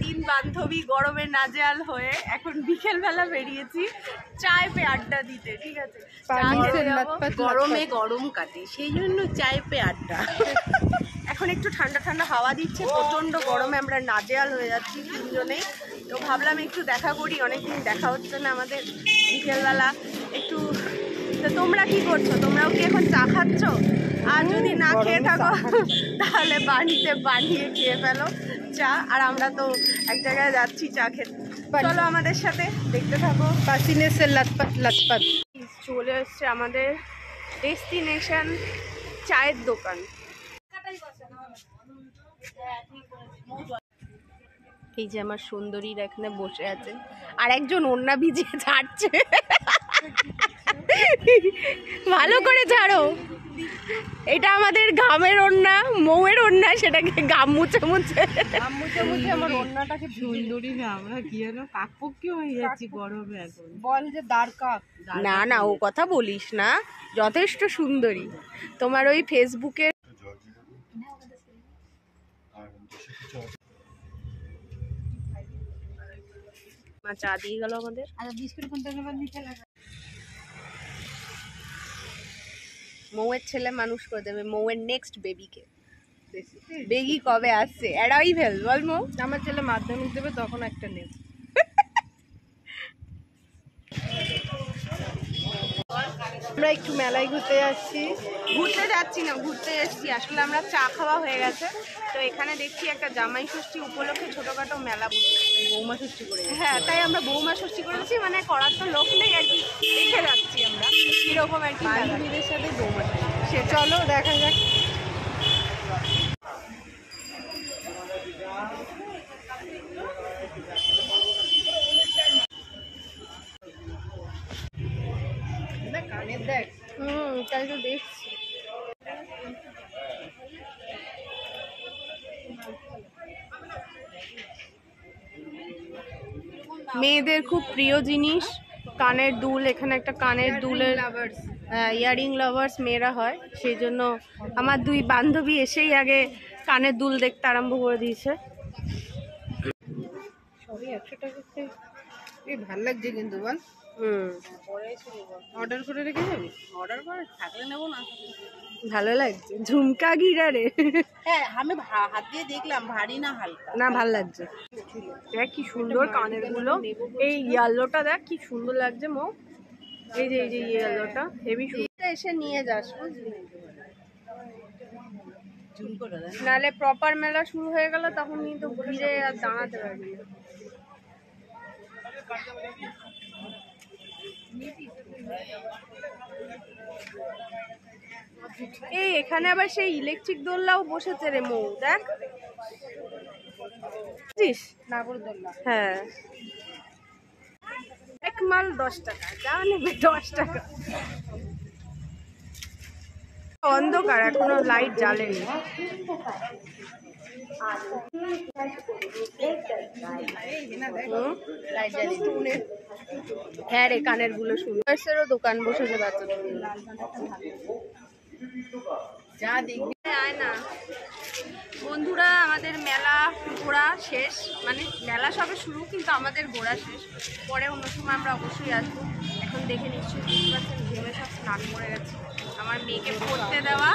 তিন বান্ধবী গরমে নাজেহাল হয়ে এখন বিকেলবেলা বেরিয়েছি চায় পে আড্ডা দিতে। ঠিক আছে, গরমে গরম কাটে সেই জন্য চায় পে আড্ডা। এখন একটু ঠান্ডা ঠান্ডা হাওয়া দিচ্ছে, প্রচন্ড গরমে আমরা নাজেহাল হয়ে যাচ্ছি তিনজনেই। তো ভাবলাম একটু দেখা করি, অনেকদিন দেখা হচ্ছে না আমাদের বিকেলবেলা একটু। তো তোমরা কি করছো? তোমরাও কি এখন চা খাচ্ছ? আর যদি না খেয়ে থাকো তাহলে বাড়িতে বানিয়ে খেয়ে ফেলো চা। আর আমরা তো এক জায়গায় যাচ্ছি চা খেতে, চলো আমাদের সাথে, দেখতে থাকো। পাসিনে সে লতপত লতপত। চলে এসছে আমাদের ডেস্টিনেশন চায়ের দোকান। এই যে আমার সুন্দরীরা এখানে বসে আছে, আর একজন ওড়না ভিজিয়ে ঝাড়ছে। ভালো করে ঝাড়ো, এটা আমাদের ঘামের ওড়না, মৌয়ের ওড়না, সেটাকে ঘাম মুছে মুছে আমার ওড়নাটাকে সুন্দরী না, আমরা কি যেন কাকপক্ষী হয়ে যাচ্ছি গরমে। এখন বল যে দ্বারকা। না না, ও কথা বলিস না, যথেষ্ট সুন্দরী। তোমার ওই ফেসবুকে চা দিয়ে গেল আমাদের। মৌয়ের ছেলে মানুষ করে দেবে মৌয়ের নেক্সট বেবিকে। বেবি কবে আসছে অ্যারাইভেল বল মৌ? আমার ছেলে মাধ্যমিক দেবে তখন একটা নেই। আমরা একটু মেলায় ঘুরতে যাচ্ছি, ঘুরতে এসেছি আসলে। আমরা চা খাওয়া হয়ে গেছে, তো এখানে দেখছি একটা জামাই ষষ্ঠী উপলক্ষে ছোটখাটো মেলা বৌমা ষষ্ঠী করে। হ্যাঁ, তাই আমরা বৌমা ষষ্ঠী করেছি, মানে করার তো লোক নেই আর কি, দেখে যাচ্ছি আমরা কিরকম আর কি। বান্ধবীদের সাথে বৌমা সে চলো দেখা যাক। কানের দেখ। তাই তো দেখছি। মেয়েদের খুব প্রিয় জিনিস কানের দুল। এখানে একটা কানের দুলের ইয়ারিং লাভার্স মেয়েরা হয়, সেই জন্য আমার দুই বান্ধবী এসেই আগে কানের দুল দেখতে আরম্ভ করে দিয়েছে। সবই 100 টাকাতে ভাল লাগছে কিন্তু বল। অর্ডার করে রেখে যাবি? অর্ডার করে থাকলে নেবো না। ভালো লাগছে, ঝুমকা গিরা রে। হ্যাঁ, আমি হাত দিয়ে দেখলাম, ভারী না হালকা। না, ভাল লাগছে। দেখ কি সুন্দর কানের গুলো, এই ইয়েলোটা দেখ কি সুন্দর লাগছে মো। এই যে ইয়েলোটা হেভি সুন্দর। এসে নিয়ে যাস বুঝলি, নাহলে প্রপার মেলা শুরু হয়ে গেল তখন কিন্তু ভিড়ে আর দাঁড়াতে পারবি না। এই এখানে আবার সেই ইলেকট্রিক দোলনাও বসেছে রে মৌ, দেখ নাগরদোল্লা। হ্যাঁ, এক মাল 10 টাকা, যা নেবে 10 টাকা। অন্ধকার, এখনো লাইট জ্বালেনি। হ্যাঁ রে, কানের গুলো সুন্দর। দোকান বসেছে বাচ্চাদের, যা দেখবি। আয় না বন্ধুরা, আমাদের মেলা ঘোরা শেষ, মানে মেলা সবে শুরু কিন্তু আমাদের ঘোরা শেষ। পরে অন্য সময় আমরা অবশ্যই আসবো। এখন দেখে নিশ্চয়ই বুঝতে পারছেন ঘেমে সব স্নান করে গেছে। আমার মেয়েকে পড়তে দেওয়া